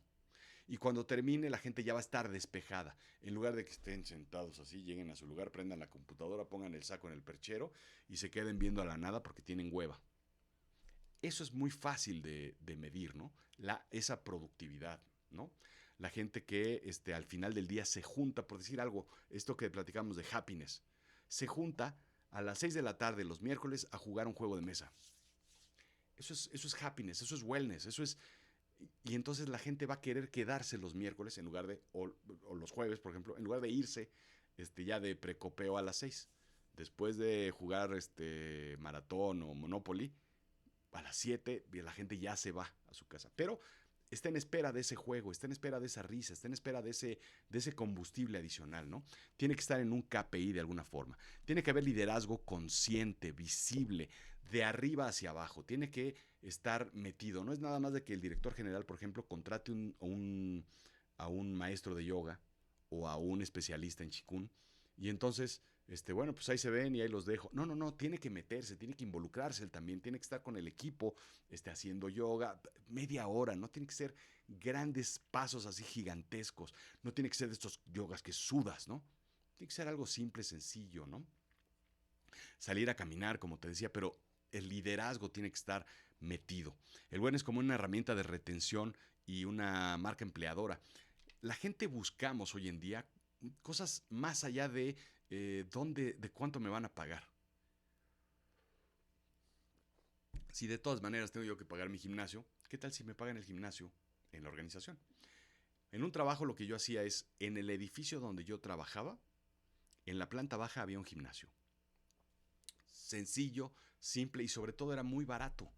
Y cuando termine, la gente ya va a estar despejada. En lugar de que estén sentados así, lleguen a su lugar, prendan la computadora, pongan el saco en el perchero y se queden viendo a la nada porque tienen hueva. Eso es muy fácil de medir, ¿no? Esa productividad, ¿no? La gente que al final del día se junta, por decir algo, esto que platicamos de happiness, se junta a las 6 de la tarde los miércoles a jugar un juego de mesa. Eso es happiness, eso es wellness, eso es... Y entonces la gente va a querer quedarse los miércoles en lugar de, o los jueves, por ejemplo, en lugar de irse ya de precopeo a las 6. Después de jugar maratón o Monopoly, a las 7 la gente ya se va a su casa. Pero está en espera de ese juego, está en espera de esa risa, está en espera de ese combustible adicional, ¿no? Tiene que estar en un KPI de alguna forma. Tiene que haber liderazgo consciente, visible, de arriba hacia abajo. Tiene que estar metido. No es nada más de que el director general, por ejemplo, contrate a un maestro de yoga o a un especialista en chikun y entonces bueno, pues ahí se ven y ahí los dejo. No, no, no, tiene que meterse, tiene que involucrarse él también, tiene que estar con el equipo, haciendo yoga, media hora, no tiene que ser grandes pasos así gigantescos, no tiene que ser de estos yogas que sudas, ¿no? Tiene que ser algo simple, sencillo, ¿no? Salir a caminar, como te decía, pero el liderazgo tiene que estar metido. El buen es como una herramienta de retención y una marca empleadora. La gente buscamos hoy en día cosas más allá de cuánto me van a pagar. Si de todas maneras tengo yo que pagar mi gimnasio, ¿qué tal si me pagan el gimnasio en la organización? En un trabajo lo que yo hacía es, en el edificio donde yo trabajaba, en la planta baja había un gimnasio. Sencillo, simple y sobre todo era muy barato.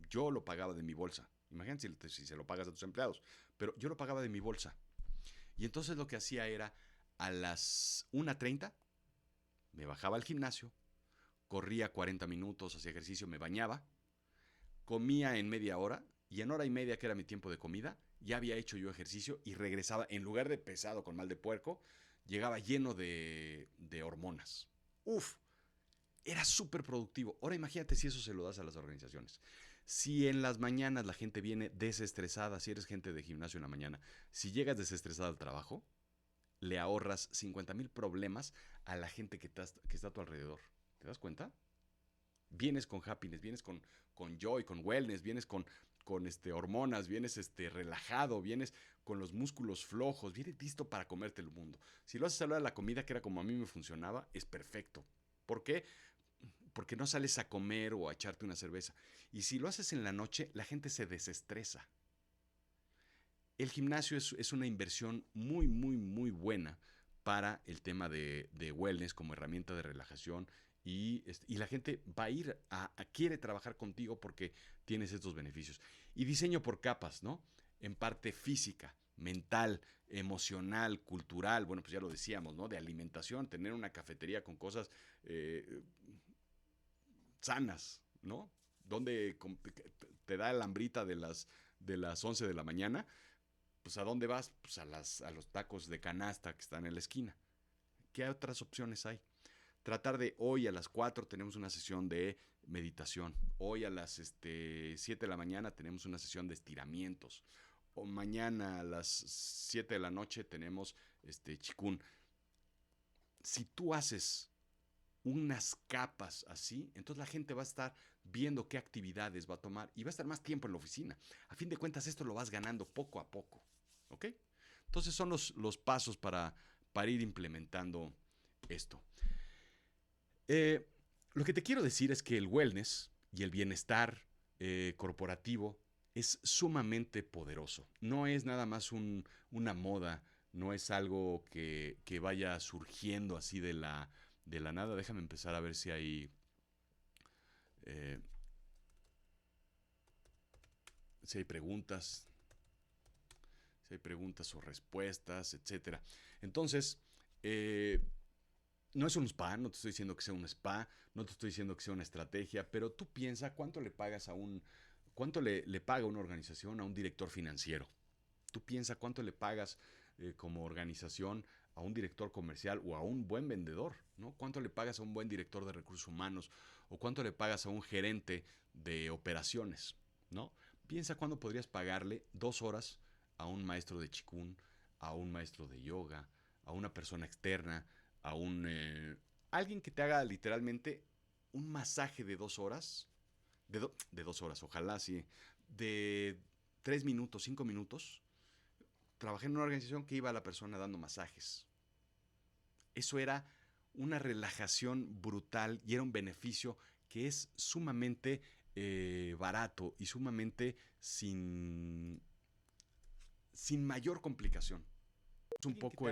Yo lo pagaba de mi bolsa. Imagínate si se lo pagas a tus empleados. Pero yo lo pagaba de mi bolsa. Y entonces lo que hacía era, a las 1:30 me bajaba al gimnasio, corría 40 minutos, hacía ejercicio, me bañaba, comía en media hora y en hora y media, que era mi tiempo de comida, ya había hecho yo ejercicio y regresaba, en lugar de pesado con mal de puerco, llegaba lleno de hormonas. Uf, era súper productivo. Ahora imagínate si eso se lo das a las organizaciones. Si en las mañanas la gente viene desestresada, si eres gente de gimnasio en la mañana, si llegas desestresada al trabajo, le ahorras 50,000 problemas a la gente que está a tu alrededor. ¿Te das cuenta? Vienes con happiness, vienes con joy, con wellness, vienes con hormonas, vienes relajado, vienes con los músculos flojos, vienes listo para comerte el mundo. Si lo haces a la hora de la comida, que era como a mí me funcionaba, es perfecto. ¿Por qué? Porque no sales a comer o a echarte una cerveza. Y si lo haces en la noche, la gente se desestresa. El gimnasio es una inversión muy, muy, muy buena para el tema de wellness como herramienta de relajación y la gente va a ir quiere trabajar contigo porque tienes estos beneficios. Y diseño por capas, ¿no? En parte física, mental, emocional, cultural, bueno, pues ya lo decíamos, ¿no? De alimentación, tener una cafetería con cosas sanas, ¿no? Donde te da la hambrita de las 11 de la mañana, pues ¿a dónde vas? Pues a los tacos de canasta que están en la esquina. ¿Qué otras opciones hay? Tratar de hoy a las 4 tenemos una sesión de meditación. Hoy a las 7 de la mañana tenemos una sesión de estiramientos. O mañana a las 7 de la noche tenemos chikun. Si tú haces unas capas así, entonces la gente va a estar viendo qué actividades va a tomar y va a estar más tiempo en la oficina. A fin de cuentas, esto lo vas ganando poco a poco. ¿Ok? Entonces son los pasos para ir implementando esto. Eh, lo que te quiero decir es que el wellness y el bienestar corporativo es sumamente poderoso. No es nada más una moda no es algo que vaya surgiendo así de la nada. Déjame empezar a ver eh, si hay preguntas, si hay preguntas o respuestas, etcétera. Entonces, eh, no es un spa, no te estoy diciendo que sea un spa, no te estoy diciendo que sea una estrategia, pero tú piensa cuánto le pagas cuánto le paga una organización a un director financiero. Tú piensa cuánto le pagas como organización a un director comercial o a un buen vendedor, ¿no? ¿Cuánto le pagas a un buen director de recursos humanos o cuánto le pagas a un gerente de operaciones, ¿no? Piensa cuándo podrías pagarle 2 horas a un maestro de chikun, a un maestro de yoga, a una persona externa, a alguien que te haga literalmente un masaje de 2 horas, de 2 horas, ojalá sí, de 3 minutos, 5 minutos. Trabajé en una organización que iba a la persona dando masajes. Eso era una relajación brutal y era un beneficio que es sumamente barato y sumamente sin mayor complicación. Es un poco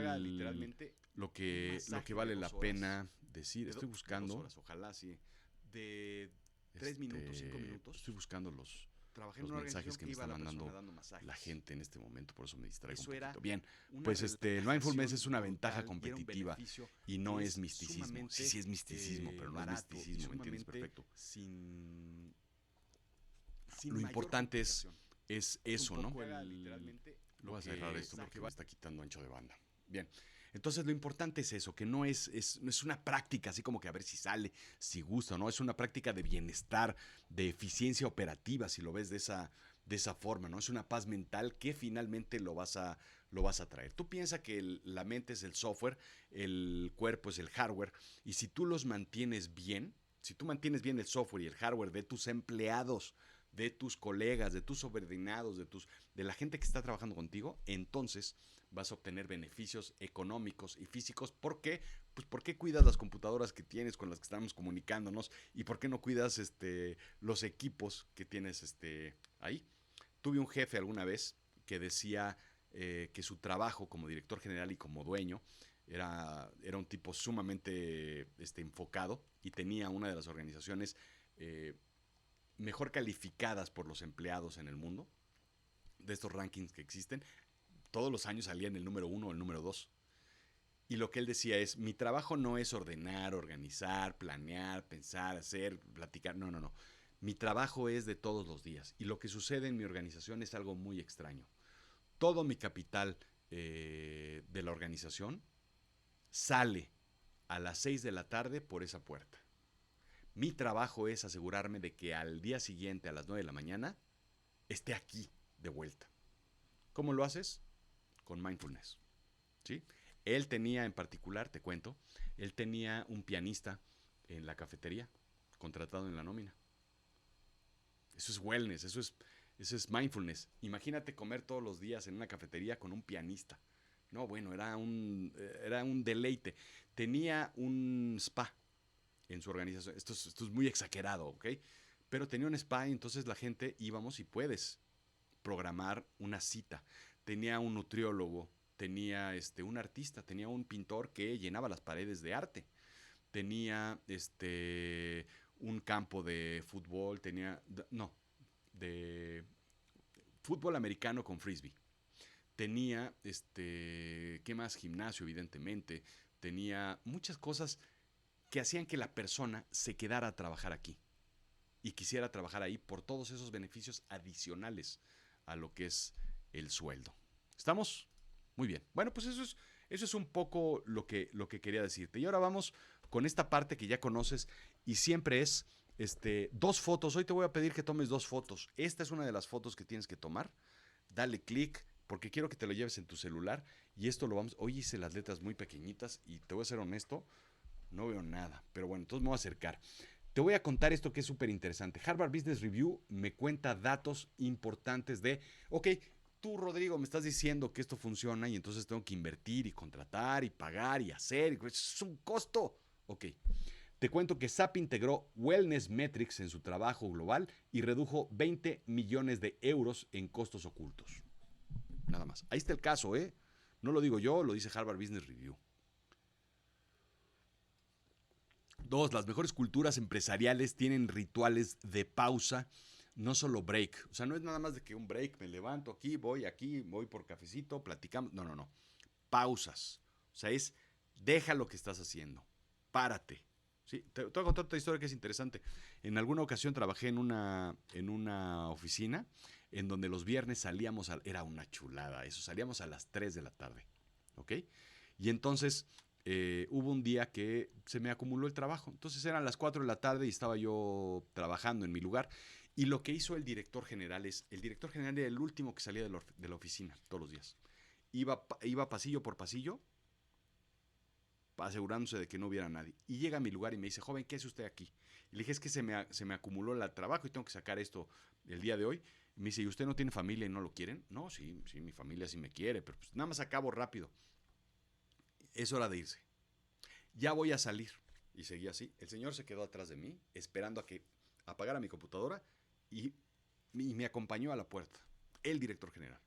lo que vale la pena decir. Estoy buscando. Ojalá sí. De 3 minutos, 5 minutos. Estoy buscando Trabajé en los una mensajes que me está mandando dando masajes. la gente en este momento, por eso me distraigo Eso un era poquito. Bien, una pues Mindfulness es una ventaja brutal y era un competitiva beneficio y no que es es misticismo. sumamente, Sí, sí es misticismo, pero no es barato y misticismo, ¿me entiendes? sumamente Perfecto. sin Lo mayor importante complicación. es Es eso, un ¿no? poco literalmente Voy a cerrar esto porque me me está quitando ancho de banda. Bien. Entonces lo importante es eso, que no no es una práctica así como que a ver si sale, si gusta, ¿no? Es una práctica de bienestar, de eficiencia operativa, si lo ves de esa forma, ¿no? Es una paz mental que finalmente lo vas a traer. Tú piensas que la mente es el software, el cuerpo es el hardware, y si tú los mantienes bien, si tú mantienes bien el software y el hardware de tus empleados, de tus colegas, de tus subordinados, de la gente que está trabajando contigo, entonces vas a obtener beneficios económicos y físicos. ¿Por qué? Pues ¿por qué cuidas las computadoras que tienes con las que estamos comunicándonos? ¿Y por qué no cuidas los equipos que tienes ahí? Tuve un jefe alguna vez que decía que su trabajo como director general y como dueño era un tipo sumamente enfocado y tenía una de las organizaciones eh, mejor calificadas por los empleados en el mundo, de estos rankings que existen. Todos los años salía en el número 1 o el número 2. Y lo que él decía es, mi trabajo no es ordenar, organizar, planear, pensar, hacer, platicar, no, no, no. Mi trabajo es de todos los días. Y lo que sucede en mi organización es algo muy extraño. Todo mi capital de la organización sale a las 6 de la tarde por esa puerta. Mi trabajo es asegurarme de que al día siguiente, a las 9 de la mañana, esté aquí de vuelta. ¿Cómo lo haces? Con mindfulness. ¿Sí? Él tenía en particular, te cuento, él tenía un pianista en la cafetería, contratado en la nómina. Eso es wellness, eso es mindfulness. Imagínate comer todos los días en una cafetería con un pianista. No, bueno, era un deleite. Tenía un spa en su organización. Esto es muy exagerado, ¿ok? Pero tenía un spa y entonces la gente íbamos y puedes programar una cita. Tenía un nutriólogo, tenía un artista, tenía un pintor que llenaba las paredes de arte. Tenía un campo de fútbol, no, de fútbol americano con frisbee. Tenía ¿qué más? Gimnasio, evidentemente. Tenía muchas cosas que hacían que la persona se quedara a trabajar aquí y quisiera trabajar ahí por todos esos beneficios adicionales a lo que es el sueldo. ¿Estamos? Muy bien. Bueno, pues eso es un poco lo que quería decirte. Y ahora vamos con esta parte que ya conoces y siempre es 2 fotos. Hoy te voy a pedir que tomes 2 fotos. Esta es una de las fotos que tienes que tomar. Dale clic porque quiero que te lo lleves en tu celular y esto lo vamos... Hoy hice las letras muy pequeñitas y te voy a ser honesto, no veo nada, pero bueno, entonces me voy a acercar. Te voy a contar esto que es súper interesante. Harvard Business Review me cuenta datos importantes ok, tú Rodrigo me estás diciendo que esto funciona y entonces tengo que invertir y contratar y pagar y hacer, es un costo. Ok, te cuento que SAP integró Wellness Metrics en su trabajo global y redujo 20 millones de euros en costos ocultos. Nada más. Ahí está el caso, ¿eh? No lo digo yo, lo dice Harvard Business Review. 2, las mejores culturas empresariales tienen rituales de pausa, no solo break. O sea, no es nada más de que un break, me levanto aquí, voy por cafecito, platicamos. No, no, no. Pausas. O sea, deja lo que estás haciendo. Párate. ¿Sí? Te voy a contar otra historia que es interesante. En alguna ocasión trabajé en una oficina en donde los viernes era una chulada eso, salíamos a las 3 de la tarde. ¿Ok? Y entonces hubo un día que se me acumuló el trabajo. Entonces eran las 4 de la tarde y estaba yo trabajando en mi lugar. Y lo que hizo el director general era el último que salía de la oficina todos los días. Iba pasillo por pasillo, asegurándose de que no hubiera nadie. Y llega a mi lugar y me dice, joven, ¿qué hace usted aquí? Y le dije, es que se me acumuló el trabajo y tengo que sacar esto el día de hoy. Y me dice, ¿y usted no tiene familia y no lo quieren? No, sí, mi familia sí me quiere, pero pues nada más acabo rápido. Es hora de irse. Ya voy a salir. Y seguía así. El señor se quedó atrás de mí, esperando a que apagara mi computadora y me acompañó a la puerta. El director general.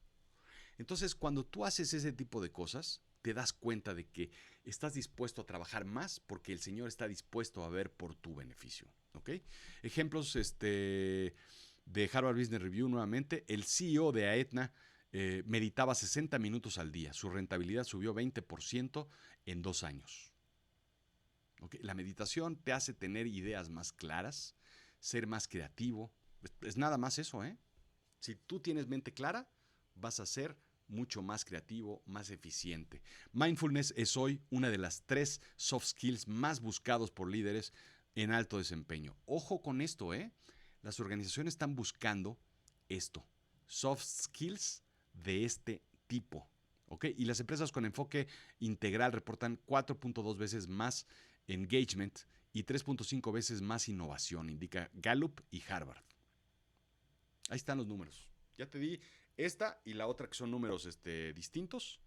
Entonces, cuando tú haces ese tipo de cosas, te das cuenta de que estás dispuesto a trabajar más porque el Señor está dispuesto a ver por tu beneficio. ¿Ok? Ejemplos de Harvard Business Review nuevamente. El CEO de Aetna meditaba 60 minutos al día. Su rentabilidad subió 20% en 2 años. ¿Okay? La meditación te hace tener ideas más claras, ser más creativo. Es nada más eso, ¿eh? Si tú tienes mente clara, vas a ser mucho más creativo, más eficiente. Mindfulness es hoy una de las 3 soft skills más buscados por líderes en alto desempeño. Ojo con esto, ¿eh? Las organizaciones están buscando esto, soft skills de este tipo. ¿Ok? Y las empresas con enfoque integral reportan 4.2 veces más engagement y 3.5 veces más innovación, indica Gallup y Harvard. Ahí están los números. Ya te di esta y la otra que son números distintos.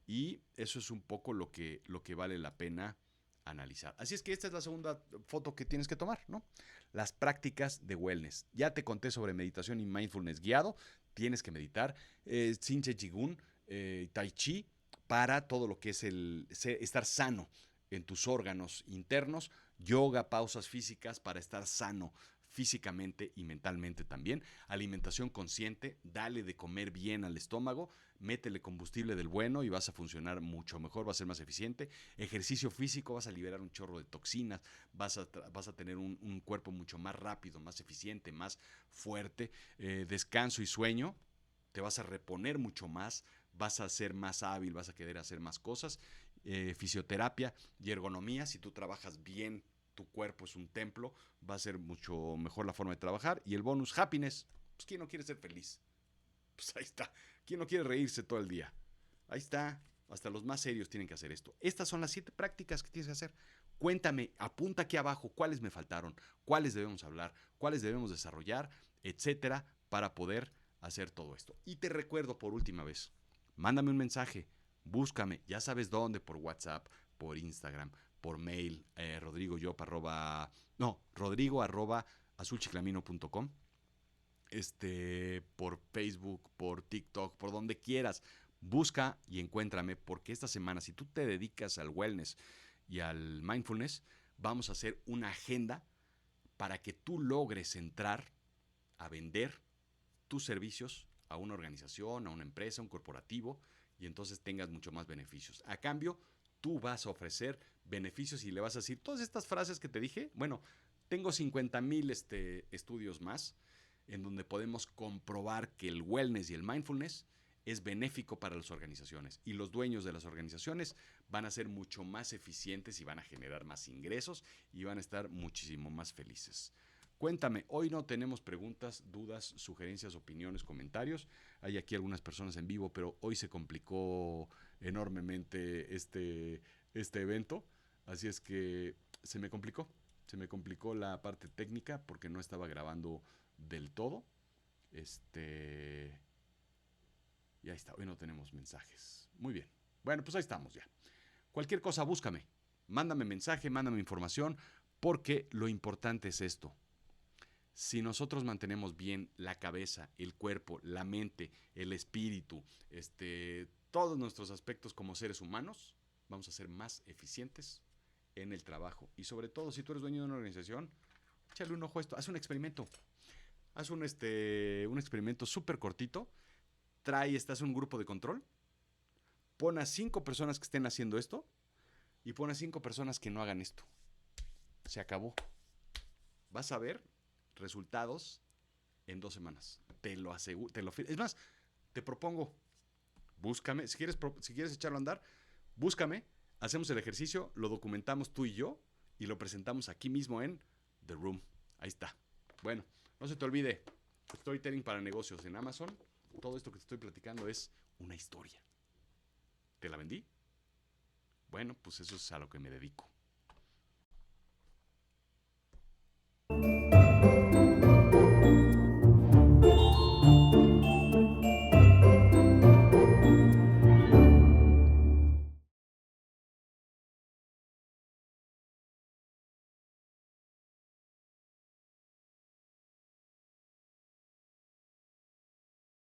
Y eso es un poco lo que vale la pena analizar. Así es que esta es la segunda foto que tienes que tomar, ¿no? Las prácticas de wellness. Ya te conté sobre meditación y mindfulness guiado. Tienes que meditar. Tsinche Chigun, Tai Chi, para todo lo que es estar sano en tus órganos internos. Yoga, pausas físicas para estar sano físicamente y mentalmente también. Alimentación consciente, dale de comer bien al estómago, métele combustible del bueno y vas a funcionar mucho mejor, vas a ser más eficiente. Ejercicio físico, vas a liberar un chorro de toxinas, vas a tener un cuerpo mucho más rápido, más eficiente, más fuerte. Descanso y sueño, te vas a reponer mucho más, vas a ser más hábil, vas a querer hacer más cosas. Fisioterapia y ergonomía, si tú trabajas bien, tu cuerpo es un templo, va a ser mucho mejor la forma de trabajar. Y el bonus, happiness. Pues, ¿quién no quiere ser feliz? Pues ahí está. ¿Quién no quiere reírse todo el día? Ahí está. Hasta los más serios tienen que hacer esto. Estas son las 7 prácticas que tienes que hacer. Cuéntame, apunta aquí abajo cuáles me faltaron, cuáles debemos hablar, cuáles debemos desarrollar, etcétera, para poder hacer todo esto. Y te recuerdo por última vez, mándame un mensaje, búscame, ya sabes dónde, por WhatsApp, por Instagram, por mail, rodrigo@azulchiclamino.com, por Facebook, por TikTok, por donde quieras. Busca y encuéntrame, porque esta semana, si tú te dedicas al wellness y al mindfulness, vamos a hacer una agenda para que tú logres entrar a vender tus servicios a una organización, a una empresa, a un corporativo, y entonces tengas mucho más beneficios. A cambio, tú vas a ofrecer beneficios y le vas a decir todas estas frases que te dije. Bueno, tengo 50,000 estudios más en donde podemos comprobar que el wellness y el mindfulness es benéfico para las organizaciones, y los dueños de las organizaciones van a ser mucho más eficientes y van a generar más ingresos y van a estar muchísimo más felices. Cuéntame, hoy no tenemos preguntas, dudas, sugerencias, opiniones, comentarios. Hay aquí algunas personas en vivo, pero hoy se complicó enormemente este evento. Así es que se me complicó la parte técnica porque no estaba grabando del todo. Y ahí está, hoy no tenemos mensajes. Muy bien. Bueno, pues ahí estamos ya. Cualquier cosa, búscame. Mándame mensaje, mándame información, porque lo importante es esto. Si nosotros mantenemos bien la cabeza, el cuerpo, la mente, el espíritu, todos nuestros aspectos como seres humanos, vamos a ser más eficientes en el trabajo. Y sobre todo, si tú eres dueño de una organización, échale un ojo a esto, haz un experimento. Haz un experimento súper cortito. Estás en un grupo de control. Pon a 5 personas que estén haciendo esto y pon a 5 personas que no hagan esto. Se acabó. Vas a ver resultados en 2 semanas. Te lo aseguro. Es más, te propongo, búscame. Si quieres echarlo a andar, búscame. Hacemos el ejercicio, lo documentamos tú y yo y lo presentamos aquí mismo en The Room. Ahí está. Bueno, no se te olvide, Storytelling para negocios en Amazon. Todo esto que te estoy platicando es una historia. ¿Te la vendí? Bueno, pues eso es a lo que me dedico.